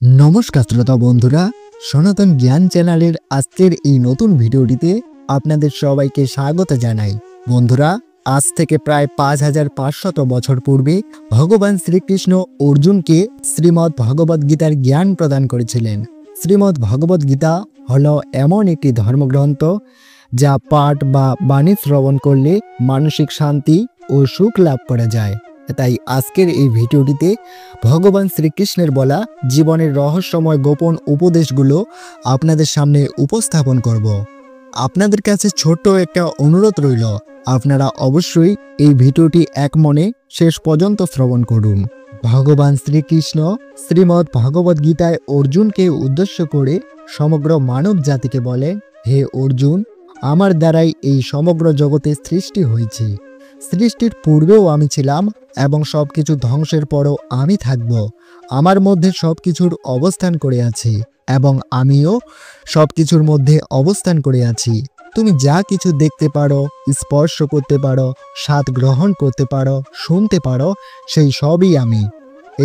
নমস্কার শ্রোতা বন্ধুরা, সনাতন জ্ঞান চ্যানেলের আজকের এই নতুন ভিডিওটিতে আপনাদের সবাইকে স্বাগত জানাই। বন্ধুরা, আজ থেকে প্রায় 5500 বছর পূর্বে ভগবান শ্রীকৃষ্ণ অর্জুনকে শ্রীমদ্ ভগবদ গীতার জ্ঞান প্রদান করেছিলেন। শ্রীমদ্ ভগবদ গীতা হলো এমন একটি ধর্মগ্রন্থ যা পাঠ বা বাণী শ্রবণ করলে মানসিক শান্তি ও সুখ লাভ করা যায়। তাই আজকের এই ভিডিওটিতে ভগবান শ্রীকৃষ্ণের বলা জীবনের রহস্যময় গোপন উপদেশগুলো আপনাদের সামনে উপস্থাপন করব। আপনাদের কাছে ছোট্ট একটা অনুরোধ রইল, আপনারা অবশ্যই এই ভিডিওটি এক মনে শেষ পর্যন্ত শ্রবণ করুন। ভগবান শ্রীকৃষ্ণ শ্রীমদ্ ভগবদ গীতায় অর্জুনকে উদ্দেশ্য করে সমগ্র মানব জাতিকে বলে, হে অর্জুন, আমার দ্বারাই এই সমগ্র জগতে সৃষ্টি হয়েছে। সৃষ্টির পূর্বেও আমি ছিলাম এবং সবকিছু ধ্বংসের পরও আমি থাকব। আমার মধ্যে সবকিছুর অবস্থান করে আছি এবং আমিও সবকিছুর মধ্যে অবস্থান করে আছি। তুমি যা কিছু দেখতে পারো, স্পর্শ করতে পারো, স্বাদ গ্রহণ করতে পারো, শুনতে পারো, সেই সবই আমি।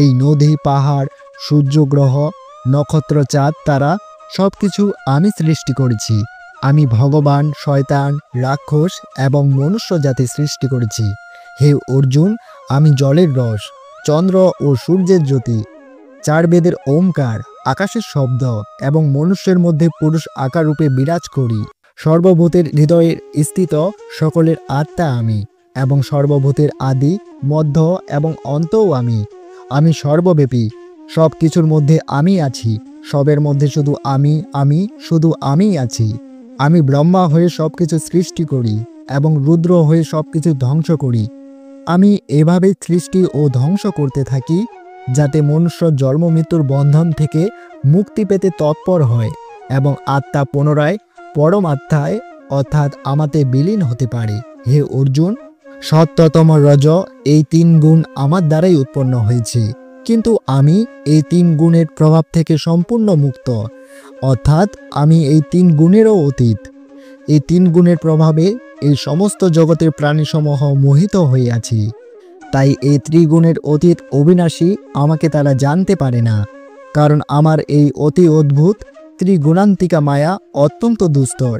এই নদী, পাহাড়, সূর্য, গ্রহ, নক্ষত্র, চাঁদ, তারা সবকিছু আমি সৃষ্টি করেছি। আমি ভগবান, শয়তান, রাক্ষস এবং মনুষ্য জাতি সৃষ্টি করেছি। হে অর্জুন, আমি জলের রস, চন্দ্র ও সূর্যের জ্যোতি, চার বেদের ওমকার, আকাশের শব্দ এবং মনুষ্যের মধ্যে পুরুষ আকার রূপে বিরাজ করি। সর্বভূতের হৃদয়ে স্থিত সকলের আত্মা আমি এবং সর্বভূতের আদি, মধ্য এবং অন্তও আমি। আমি সর্বব্যাপী, সব কিছুর মধ্যে আমি আছি। সবের মধ্যে শুধু আমি শুধু আমিই আছি। আমি ব্রহ্মা হয়ে সবকিছু সৃষ্টি করি এবং রুদ্র হয়ে সবকিছু ধ্বংস করি। আমি এভাবে সৃষ্টি ও ধ্বংস করতে থাকি যাতে মনুষ্য জন্ম মৃত্যুর বন্ধন থেকে মুক্তি পেতে তৎপর হয় এবং আত্মা পুনরায় পরমাত্মায় অর্থাৎ আমাতে বিলীন হতে পারে। হে অর্জুন, সত্যতম রজ এই 3 গুণ আমার দ্বারাই উৎপন্ন হয়েছে, কিন্তু আমি এই 3 গুণের প্রভাব থেকে সম্পূর্ণ মুক্ত, অর্থাৎ আমি এই 3 গুণেরও অতীত। এই 3 গুণের প্রভাবে এই সমস্ত জগতের প্রাণীসমূহ মোহিত হয়ে আছি। তাই এই ত্রিগুণের অতীত অবিনাশী আমাকে তারা জানতে পারে না, কারণ আমার এই অতি অদ্ভুত ত্রিগুণান্তিকা মায়া অত্যন্ত দুস্তর।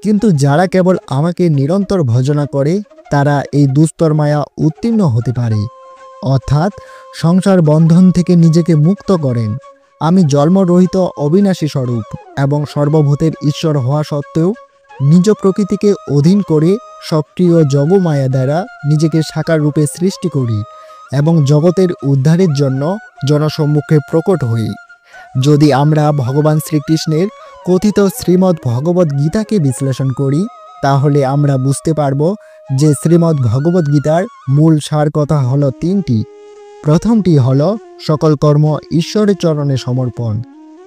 কিন্তু যারা কেবল আমাকে নিরন্তর ভজনা করে তারা এই দুস্তর মায়া উত্তীর্ণ হতে পারে, অর্থাৎ সংসার বন্ধন থেকে নিজেকে মুক্ত করেন। আমি জন্মরহিত অবিনাশী স্বরূপ এবং সর্বভূতের ঈশ্বর হওয়া সত্ত্বেও নিজ প্রকৃতিকে অধীন করে সক্রিয় যোগমায়া দ্বারা নিজেকে সাকার রূপে সৃষ্টি করি এবং জগতের উদ্ধারের জন্য জনসম্মুখে প্রকট হই। যদি আমরা ভগবান শ্রীকৃষ্ণের কথিত শ্রীমদ্ ভগবদ গীতাকে বিশ্লেষণ করি, তাহলে আমরা বুঝতে পারব যে শ্রীমদ্ ভগবদ গীতার মূল সার কথা হলো 3টি। প্রথমটি হলো সকল কর্ম ঈশ্বরের চরণে সমর্পণ,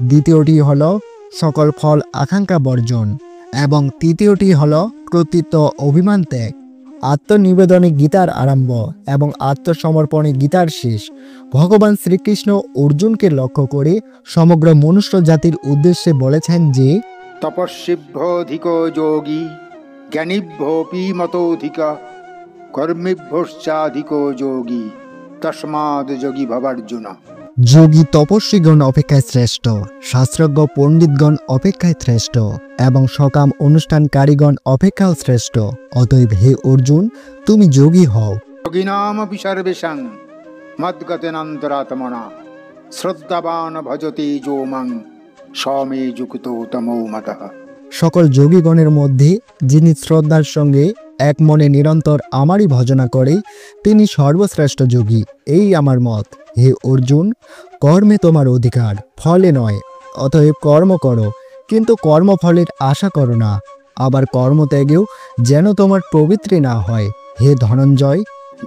দ্বিতীয়টি হলো সকল ফল আকাঙ্ক্ষা বর্জন এবং তৃতীয়টি হলো কর্তৃত্ব অভিমান ত্যাগ। আত্মনিবেদনে গীতার আরম্ভ এবং আত্মসমর্পণে গীতার শেষ। ভগবান শ্রীকৃষ্ণ অর্জুনকে লক্ষ্য করে সমগ্র মনুষ্য জাতির উদ্দেশ্যে বলেছেন যে, তপস্বিভ্যধিক যোগী জ্ঞানীভ্যোপি মতোধিক কর্মেভ্যশ্চাধিক যোগী তস্মাদ যোগী ভবার্জুন। যোগী তপস্বীগণ অপেক্ষায় শ্রেষ্ঠ, শাস্ত্রজ্ঞ পণ্ডিতগণ অপেক্ষায় শ্রেষ্ঠ এবং সকাম অনুষ্ঠানকারীগণ অপেক্ষাও শ্রেষ্ঠ। অতএব হে অর্জুন, তুমি যোগী হও। যোগিনামপি সর্বেষাং মদ্গতেনান্তরাত্মনা শ্রদ্ধাবান ভজতে যো মাং স মে যুক্তো তমো মতঃ। সকল যোগীগণের মধ্যে যিনি শ্রদ্ধার সঙ্গে এক মনে নিরন্তর আমারই ভজনা করে তিনি সর্বশ্রেষ্ঠ যোগী, এই আমার মত। হে অর্জুন, কর্মে তোমার অধিকার, ফলে নয়। অতএব কর্ম করো, কিন্তু কর্মফলের আশা করো না। আবার কর্মত্যাগেও যেন তোমার প্রবৃত্তি না হয়। হে ধনঞ্জয়,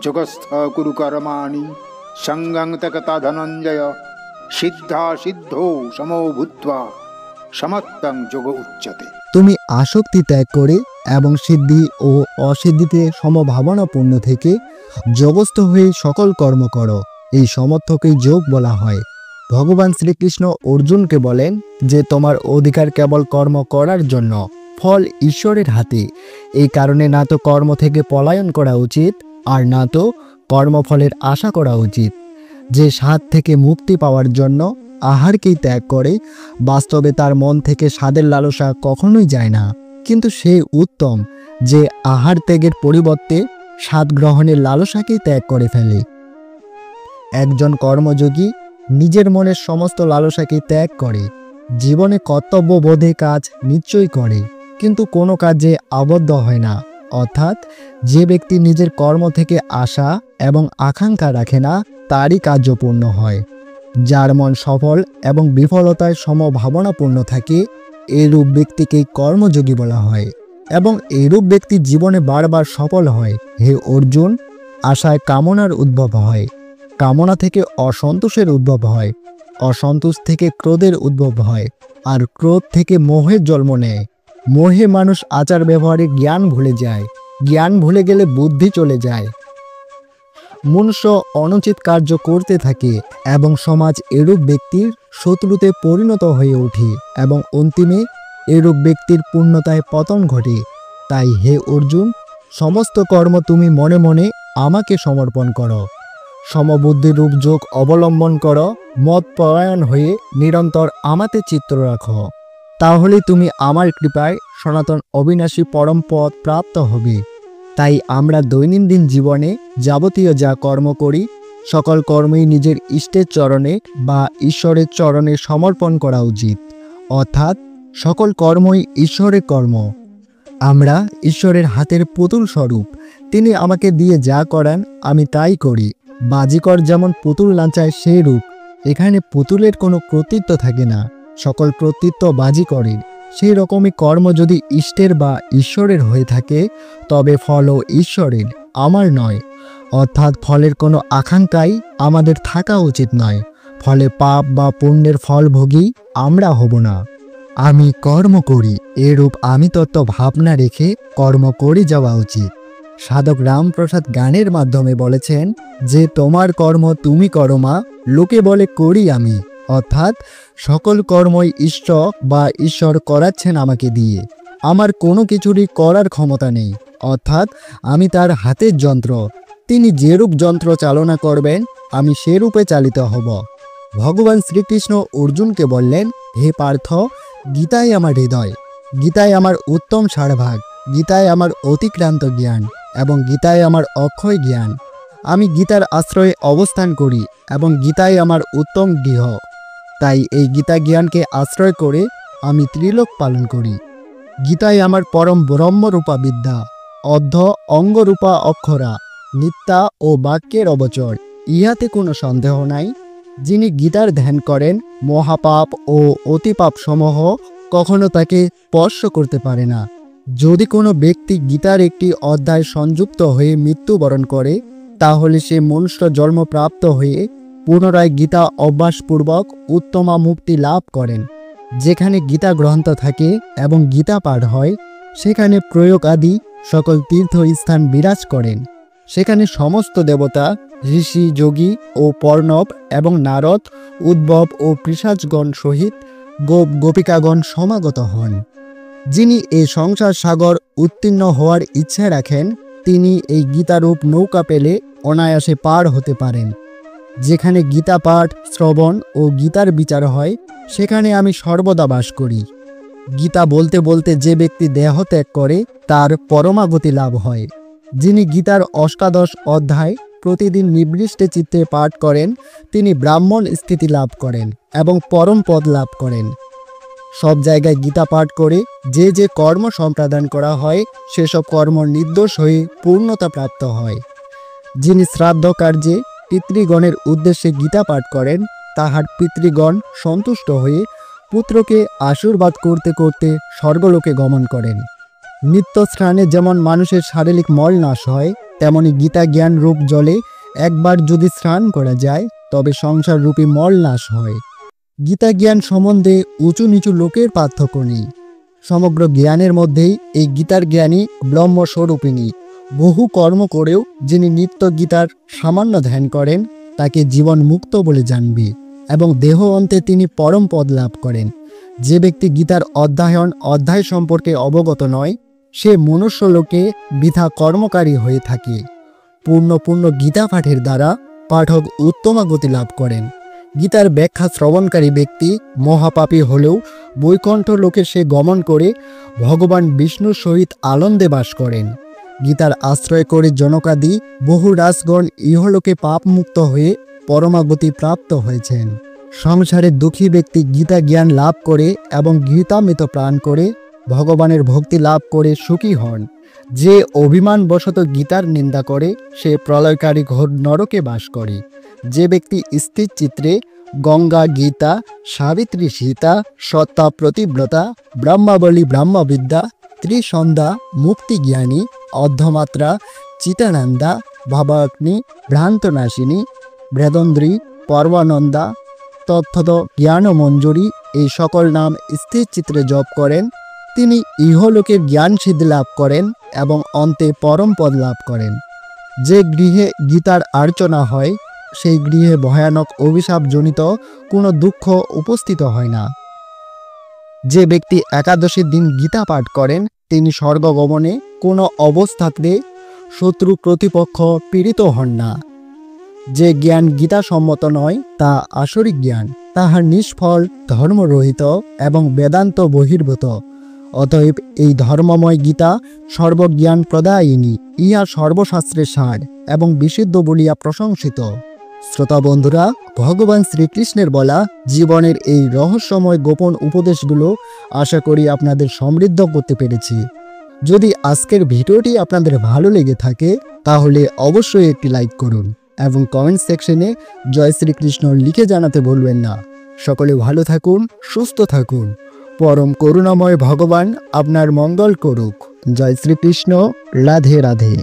যোগস্থ কুরু কর্মাণি সঙ্গং ত্যক্তা ধনঞ্জয় সিদ্ধা সিদ্ধো সমো ভূত্বা সমত্বং যোগ উচ্যতে। তুমি আসক্তি ত্যাগ করে এবং সিদ্ধি ও অসিদ্ধিতে সমভাবনাপূর্ণ থেকে যোগস্থ হয়ে সকল কর্ম করো। এই সমর্থকেই যোগ বলা হয়। ভগবান শ্রীকৃষ্ণ অর্জুনকে বলেন যে তোমার অধিকার কেবল কর্ম করার জন্য, ফল ঈশ্বরের হাতে। এই কারণে না তো কর্ম থেকে পলায়ন করা উচিত আর না তো কর্মফলের আশা করা উচিত। যে স্বাদ থেকে মুক্তি পাওয়ার জন্য আহারকেই ত্যাগ করে, বাস্তবে তার মন থেকে স্বাদের লালসা কখনোই যায় না। কিন্তু সে উত্তম যে আহার ত্যাগের পরিবর্তে স্বাদ গ্রহণের লালসাকেই ত্যাগ করে ফেলে। একজন কর্মযোগী নিজের মনের সমস্ত লালসাকে ত্যাগ করে, জীবনে কর্তব্যবোধে কাজ নিশ্চয়ই করে, কিন্তু কোনো কাজে আবদ্ধ হয় না। অর্থাৎ যে ব্যক্তি নিজের কর্ম থেকে আশা এবং আকাঙ্ক্ষা রাখে না, তারই কার্যপূর্ণ হয়। যার মন সফল এবং বিফলতায় সমভাবনাপূর্ণ থাকে, এরূপ ব্যক্তিকেই কর্মযোগী বলা হয়, এবং এরূপ ব্যক্তি জীবনে বারবার সফল হয়। হে অর্জুন, আশায় কামনার উদ্ভব হয়, কামনা থেকে অসন্তোষের উদ্ভব হয়, অসন্তোষ থেকে ক্রোধের উদ্ভব হয়, আর ক্রোধ থেকে মোহের জন্ম নেয়। মোহে মানুষ আচার ব্যবহারে জ্ঞান ভুলে যায়, জ্ঞান ভুলে গেলে বুদ্ধি চলে যায়। মনুষ্য অনুচিত কার্য করতে থাকে এবং সমাজ এরূপ ব্যক্তির শত্রুতে পরিণত হয়ে ওঠে এবং অন্তিমে এরূপ ব্যক্তির পূর্ণতায় পতন ঘটে। তাই হে অর্জুন, সমস্ত কর্ম তুমি মনে মনে আমাকে সমর্পণ করো, সমবুদ্ধিরূপ যোগ অবলম্বন করো, মত পরায়ণ হয়ে নিরন্তর আমাতে চিত্ত রাখো। তাহলে তুমি আমার কৃপায় সনাতন অবিনাশী পরম পদ প্রাপ্ত হবে। তাই আমরা দৈনন্দিন জীবনে যাবতীয় যা কর্ম করি, সকল কর্মই নিজের ইষ্টের চরণে বা ঈশ্বরের চরণে সমর্পণ করা উচিত। অর্থাৎ সকল কর্মই ঈশ্বরের কর্ম। আমরা ঈশ্বরের হাতের পুতুল স্বরূপ। তিনি আমাকে দিয়ে যা করান আমি তাই করি। বাজিকর যেমন পুতুল নাচায় সেই রূপ। এখানে পুতুলের কোনো কর্তৃত্ব থাকে না, সকল কর্তৃত্ব বাজিকরের। সেই রকমই কর্ম যদি ইষ্টের বা ঈশ্বরের হয়ে থাকে, তবে ফলও ঈশ্বরের, আমার নয়। অর্থাৎ ফলের কোনো আকাঙ্ক্ষাই আমাদের থাকা উচিত নয়। ফলে পাপ বা পুণ্যের ফল ভোগী আমরা হব না। আমি কর্ম করি, এরূপ আমি তত্ত্ব ভাবনা রেখে কর্ম করে যাওয়া উচিত। সাধক রামপ্রসাদ গানের মাধ্যমে বলেছেন যে তোমার কর্ম তুমি করো মা, লোকে বলে করি আমি। অর্থাৎ সকল কর্মই ইষ্ট বা ঈশ্বর করাচ্ছেন আমাকে দিয়ে। আমার কোনো কিছুরই করার ক্ষমতা নেই। অর্থাৎ আমি তার হাতের যন্ত্র। তিনি যেরূপ যন্ত্র চালনা করবেন আমি সেরূপে চালিত হব। ভগবান শ্রীকৃষ্ণ অর্জুনকে বললেন, হে পার্থ, গীতাই আমার হৃদয়, গীতায় আমার উত্তম সারভাগ, গীতায় আমার অতিক্রান্ত জ্ঞান এবং গীতায় আমার অক্ষয় জ্ঞান। আমি গীতার আশ্রয়ে অবস্থান করি এবং গীতাই আমার উত্তম গৃহ। তাই এই গীতা জ্ঞানকে আশ্রয় করে আমি ত্রিলোক পালন করি। গীতাই আমার পরম ব্রহ্মরূপা বিদ্যা, অর্ধ অঙ্গরূপা অক্ষরা, নিত্যা ও বাক্যের অবচর। ইহাতে কোনো সন্দেহ নাই। যিনি গীতার ধ্যান করেন, মহাপাপ ও অতিপাপ সমূহ কখনো তাকে স্পর্শ করতে পারে না। যদি কোনো ব্যক্তি গীতার একটি অধ্যায় সংযুক্ত হয়ে মৃত্যুবরণ করে, তাহলে সে মনুষ্য জন্মপ্রাপ্ত হয়ে পুনরায় গীতা অভ্যাসপূর্বক উত্তমা মুক্তি লাভ করেন। যেখানে গীতা গ্রন্থ থাকে এবং গীতা পাঠ হয়, সেখানে প্রয়োগ আদি সকল তীর্থস্থান বিরাজ করেন। সেখানে সমস্ত দেবতা, ঋষি, যোগী ও পর্ণব এবং নারদ, উদ্ভব ও পিশাচগণ সহিত গোপ গোপিকাগণ সমাগত হন। যিনি এই সংসার সাগর উত্তীর্ণ হওয়ার ইচ্ছা রাখেন, তিনি এই গীতারূপ নৌকা পেলে অনায়াসে পার হতে পারেন। যেখানে গীতা পাঠ, শ্রবণ ও গীতার বিচার হয়, সেখানে আমি সর্বদা বাস করি। গীতা বলতে বলতে যে ব্যক্তি দেহ ত্যাগ করে, তার পরমাগতি লাভ হয়। যিনি গীতার অষ্টাদশ অধ্যায় প্রতিদিন নিবৃষ্টে চিত্তে পাঠ করেন, তিনি ব্রাহ্মণ স্থিতি লাভ করেন এবং পরম পদ লাভ করেন। সব জায়গায় গীতা পাঠ করে যে যে কর্ম সম্পাদন করা হয়, সেসব কর্ম নির্দোষ হয়ে পূর্ণতা প্রাপ্ত হয়। যিনি শ্রাদ্ধ কার্যে পিতৃগণের উদ্দেশ্যে গীতা পাঠ করেন, তাহার পিতৃগণ সন্তুষ্ট হয়ে পুত্রকে আশীর্বাদ করতে করতে স্বর্গলোকে গমন করেন। নিত্য স্নানে যেমন মানুষের শারীরিক মল নাশ হয়, তেমনি গীতা জ্ঞান রূপ জলে একবার যদি স্নান করা যায়, তবে সংসার রূপী মল নাশ হয়। গীতা জ্ঞান সম্বন্ধে উঁচু নিচু লোকের পার্থক্য নেই। সমগ্র জ্ঞানের মধ্যেই এই গীতার জ্ঞানই ব্রহ্মস্বরূপিণী। বহু কর্ম করেও যিনি নিত্য গীতার সামান্য ধ্যান করেন, তাকে জীবন মুক্ত বলে জানবে এবং দেহ অন্তে তিনি পরম পদ লাভ করেন। যে ব্যক্তি গীতার অধ্যায় সম্পর্কে অবগত নয়, সে মনুষ্যলোকে বৃথা কর্মকারী হয়ে থাকে। পূর্ণ গীতা পাঠের দ্বারা পাঠক উত্তমাগতি লাভ করেন। গীতার ব্যাখ্যা শ্রবণকারী ব্যক্তি মহাপাপী হলেও বৈকুণ্ঠ লোকে সে গমন করে ভগবান বিষ্ণুর সহিত আনন্দে বাস করেন। গীতার আশ্রয় করে জনকাদি বহু রাজগণ ইহলোকে পাপমুক্ত হয়ে পরমাগতি প্রাপ্ত হয়েছেন। সংসারের দুঃখী ব্যক্তি গীতা জ্ঞান লাভ করে এবং গীতামৃত প্রাণ করে ভগবানের ভক্তি লাভ করে সুখী হন। যে অভিমানবশত গীতার নিন্দা করে সে প্রলয়কারী ঘোর নরকে বাস করে। যে ব্যক্তি স্থির চিত্রে গঙ্গা, গীতা, সাবিত্রী, সীতা, সত্তা, প্রতিব্রতা, ব্রহ্মাবলী, ব্রহ্মবিদ্যা, ত্রিসন্ধ্যা, মুক্তিজ্ঞানী, অর্ধমাত্রা, চিতানন্দা, ভাবাগ্নি, ভ্রান্তনাশিনী, ভ্রেদন্দ্রী, পর্বানন্দা, তথ্যত জ্ঞানমঞ্জুরি এই সকল নাম স্থির চিত্রে জপ করেন, তিনি ইহলোকের জ্ঞান সিদ্ধি লাভ করেন এবং অন্তে পরম পদ লাভ করেন। যে গৃহে গীতার আর্চনা হয় সেই গৃহে ভয়ানক অভিশাপজনিত কোনো দুঃখ উপস্থিত হয় না। যে ব্যক্তি একাদশীর দিন গীতা পাঠ করেন তিনি স্বর্গগমনে কোনো অবস্থাতে শত্রু প্রতিপক্ষ পীড়িত হন না। যে জ্ঞান গীতাসম্মত নয় তা আসরিক জ্ঞান, তাহার নিষ্ফল, ধর্মরহিত এবং বেদান্ত বহির্ভূত। অতএব এই ধর্মময় গীতা সর্বজ্ঞান প্রদায়িনী, ইহা সর্বশাস্ত্রের সার এবং বিশুদ্ধ বলিয়া প্রশংসিত। শ্রোতা বন্ধুরা, ভগবান শ্রীকৃষ্ণের বলা জীবনের এই রহস্যময় গোপন উপদেশগুলো আশা করি আপনাদের সমৃদ্ধ করতে পেরেছি। যদি আজকের ভিডিওটি আপনাদের ভালো লেগে থাকে তাহলে অবশ্যই একটি লাইক করুন এবং কমেন্ট সেকশনে জয় শ্রীকৃষ্ণ লিখে জানাতে ভুলবেন না। সকলে ভালো থাকুন, সুস্থ থাকুন। পরম করুণাময় ভগবান আপনার মঙ্গল করুক। জয় শ্রীকৃষ্ণ। রাধে রাধে।